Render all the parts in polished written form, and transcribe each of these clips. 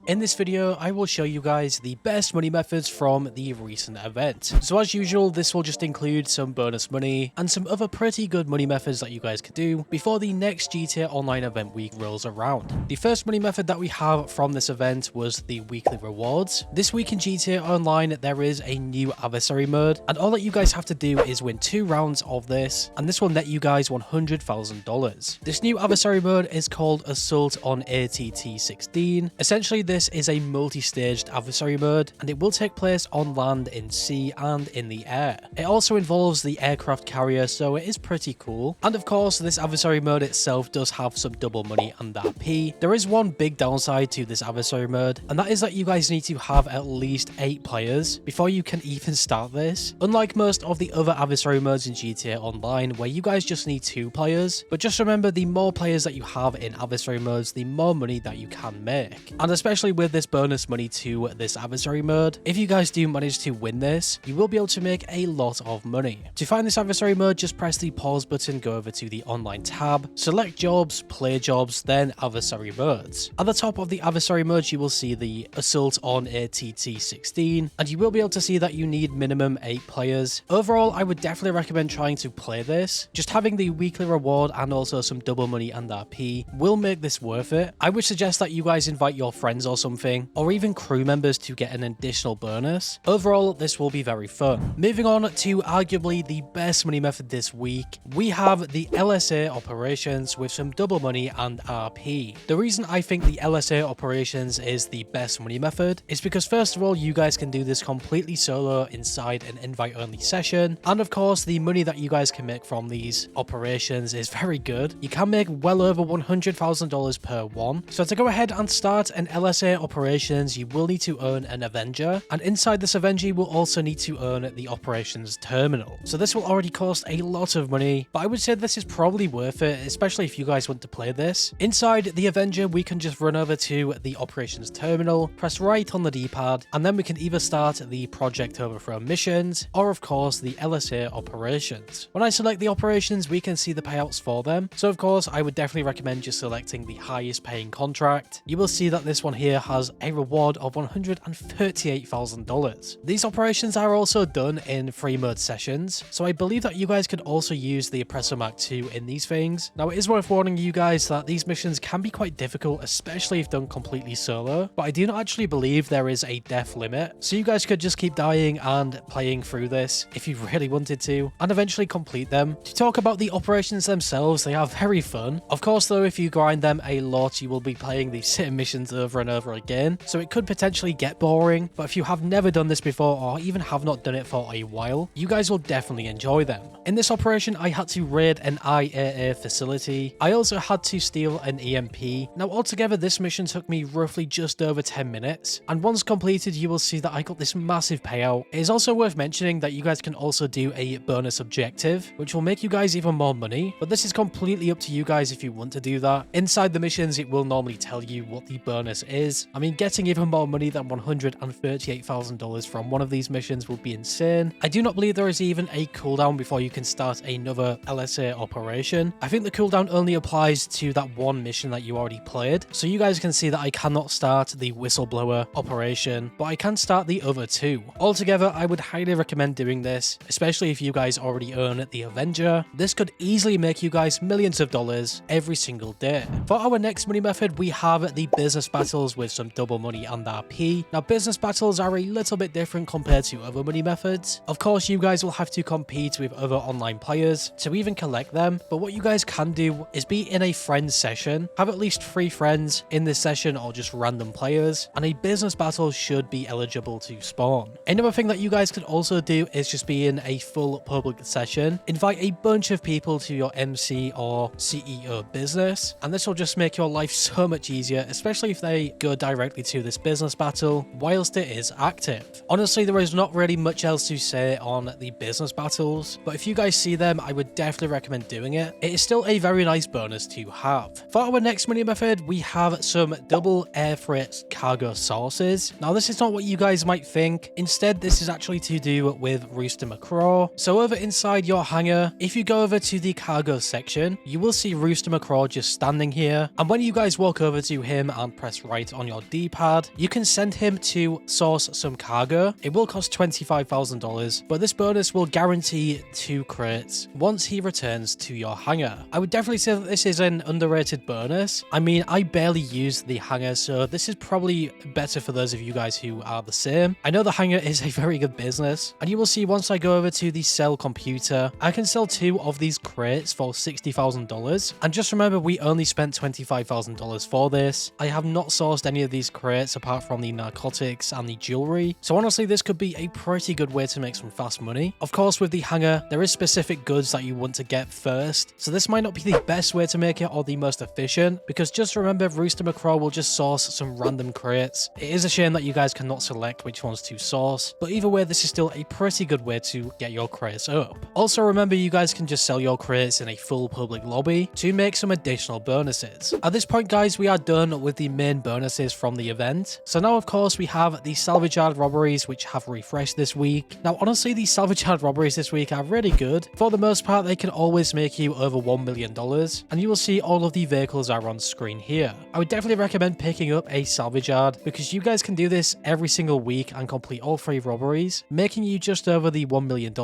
In this video, I will show you guys the best money methods from the recent event. So as usual, this will just include some bonus money and some other pretty good money methods that you guys could do before the next GTA Online event week rolls around. The first money method that we have from this event was the weekly rewards. This week in GTA Online, there is a new Adversary mode, and all that you guys have to do is win 2 rounds of this, and this will net you guys $100,000. This new Adversary mode is called Assault on ATT 16. Essentially, this is a multi-staged adversary mode, and it will take place on land, in sea, and in the air. It also involves the aircraft carrier, so it is pretty cool. And of course, this adversary mode itself does have some double money and RP. There is one big downside to this adversary mode, and that is that you guys need to have at least 8 players before you can even start this. Unlike most of the other adversary modes in GTA Online, where you guys just need 2 players. But just remember, the more players that you have in adversary modes, the more money that you can make. And especially with this bonus money to this adversary mode, if you guys do manage to win this, you will be able to make a lot of money. To find this adversary mode, just press the pause button, go over to the online tab, select jobs, play jobs, then adversary modes. At the top of the adversary modes, you will see the Assault on ATT 16, and you will be able to see that you need minimum 8 players. Overall, I would definitely recommend trying to play this. Just having the weekly reward and also some double money and RP will make this worth it. I would suggest that you guys invite your friends or something, or even crew members to get an additional bonus. Overall, this will be very fun. Moving on to arguably the best money method this week, we have the LSA Operations with some double money and RP. The reason I think the LSA Operations is the best money method is because first of all, you guys can do this completely solo inside an invite-only session, and of course, the money that you guys can make from these operations is very good. You can make well over $100,000 per one. So to go ahead and start an LSA Operations, you will need to earn an Avenger, and inside this Avenger, you will also need to earn the Operations Terminal. So this will already cost a lot of money, but I would say this is probably worth it, especially if you guys want to play this. Inside the Avenger, we can just run over to the Operations Terminal, press right on the D-pad, and then we can either start the Project Overthrow missions, or of course the LSA Operations. When I select the operations, we can see the payouts for them. So of course, I would definitely recommend just selecting the highest paying contract. You will see that this one here has a reward of $138,000. These operations are also done in free mode sessions, so I believe that you guys could also use the Oppressor Mark II in these things. Now, it is worth warning you guys that these missions can be quite difficult, especially if done completely solo, but I do not actually believe there is a death limit, so you guys could just keep dying and playing through this if you really wanted to, and eventually complete them. To talk about the operations themselves, they are very fun. Of course though, if you grind them a lot, you will be playing the same missions over and over again, so it could potentially get boring, but if you have never done this before or even have not done it for a while, you guys will definitely enjoy them. In this operation, I had to raid an IAA facility. I also had to steal an EMP. Now altogether, this mission took me roughly just over 10 minutes, and once completed, you will see that I got this massive payout. It is also worth mentioning that you guys can also do a bonus objective, which will make you guys even more money, but this is completely up to you guys if you want to do that. Inside the missions, it will normally tell you what the bonus is. I mean, getting even more money than $138,000 from one of these missions would be insane. I do not believe there is even a cooldown before you can start another LSA operation. I think the cooldown only applies to that one mission that you already played, so you guys can see that I cannot start the whistleblower operation, but I can start the other 2. Altogether, I would highly recommend doing this, especially if you guys already earn the Avenger. This could easily make you guys millions of dollars every single day. For our next money method, we have the business battles with some double money and RP. Now, business battles are a little bit different compared to other money methods. Of course, you guys will have to compete with other online players to even collect them, but what you guys can do is be in a friend session, have at least 3 friends in this session or just random players, and a business battle should be eligible to spawn. Another thing that you guys could also do is just be in a full public session, invite a bunch of people to your MC or CEO business, and this will just make your life so much easier, especially if they go directly to this business battle whilst it is active. Honestly, there is not really much else to say on the business battles, but if you guys see them, I would definitely recommend doing it. It is still a very nice bonus to have. For our next money method, we have some double air freight cargo sources. Now, this is not what you guys might think. Instead, this is actually to do with Rooster McCraw. So over inside your hangar, if you go over to the cargo section, you will see Rooster McCraw just standing here, and when you guys walk over to him and press right on your D-pad, you can send him to source some cargo. It will cost $25,000, but this bonus will guarantee 2 crates once he returns to your hangar. I would definitely say that this is an underrated bonus. I mean, I barely use the hangar, so this is probably better for those of you guys who are the same. I know the hangar is a very good business, and you will see once I go over to the sell computer, I can sell 2 of these crates for $60,000. And just remember, we only spent $25,000 for this. I have not sourced any of these crates apart from the narcotics and the jewelry. So honestly, this could be a pretty good way to make some fast money. Of course, with the hangar, there is specific goods that you want to get first. So this might not be the best way to make it or the most efficient, because just remember, Rooster McCraw will just source some random crates. It is a shame that you guys cannot select which ones to source, but either way, this is still a pretty good way to get your crates up. Also remember, you guys can just sell your crates in a full public lobby to make some additional bonuses. At this point, guys, we are done with the main bonuses from the event. So now, of course, we have the Salvage Yard robberies, which have refreshed this week. Now, honestly, the Salvage Yard robberies this week are really good. For the most part, they can always make you over $1 million, and you will see all of the vehicles are on screen here. I would definitely recommend picking up a Salvage Yard, because you guys can do this every single week and complete all 3 robberies, making you just over the $1 million,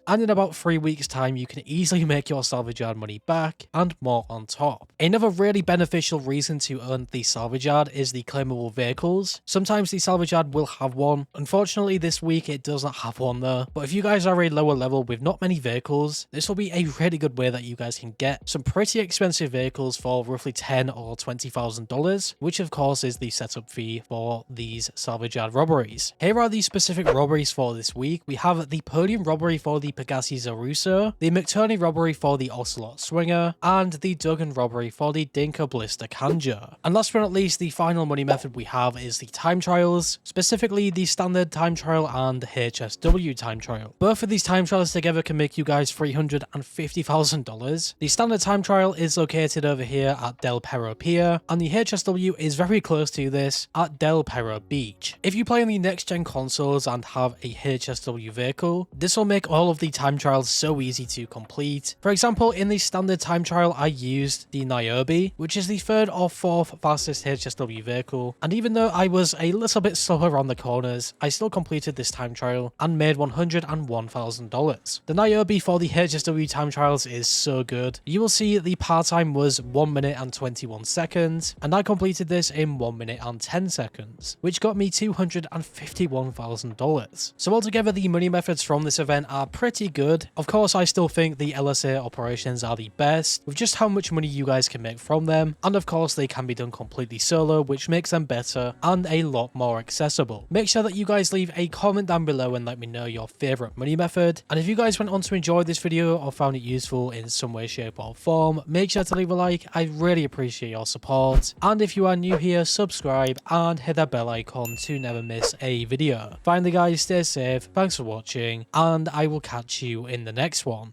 and in about 3 weeks time, you can easily make your Salvage Yard money back and more on top. Another really beneficial reason to earn the Salvage Yard is the claimable vehicles. Sometimes the Salvage Yard will have one. Unfortunately, this week it does not have one though, but if you guys are a lower level with not many vehicles, this will be a really good way that you guys can get some pretty expensive vehicles for roughly $10,000 or $20,000, which of course is the setup fee for these Salvage Yard robberies. Here are the specific robberies for this week. We have the Podium robbery for the Pegassi Zaruso, the McTurney robbery for the Ocelot Swinger, and the Duggan robbery for the Dinka Blister Kanja. And last but not least, the final money method we have is the time trials, specifically the standard time trial and HSW time trial. Both of these time trials together can make you guys $350,000. The standard time trial is located over here at Del Perro Pier, and the HSW is very close to this at Del Perro Beach. If you play on the next gen consoles and have a HSW vehicle, this will make all of the time trials so easy to complete. For example, in the standard time trial, I used the Niobe, which is the 3rd or 4th fastest HSW vehicle, and even though I was a little bit slower on the corners, I still completed this time trial and made $101,000. The Niobe for the HSW time trials is so good. You will see the par time was 1 minute and 21 seconds, and I completed this in 1 minute and 10 seconds, which got me $251,000. So altogether, the money methods from this event are pretty good. Of course, I still think the LSA operations are the best, with just how much money you guys can make from them, and of course they can be done completely solo, which makes them better and a lot more accessible. Make sure that you guys leave a comment down below and let me know your favorite money method, and if you guys went on to enjoy this video or found it useful in some way, shape or form, make sure to leave a like. I really appreciate your support, and if you are new here, subscribe and hit that bell icon to never miss a video. Finally guys, stay safe, thanks for watching, and I will catch you in the next one.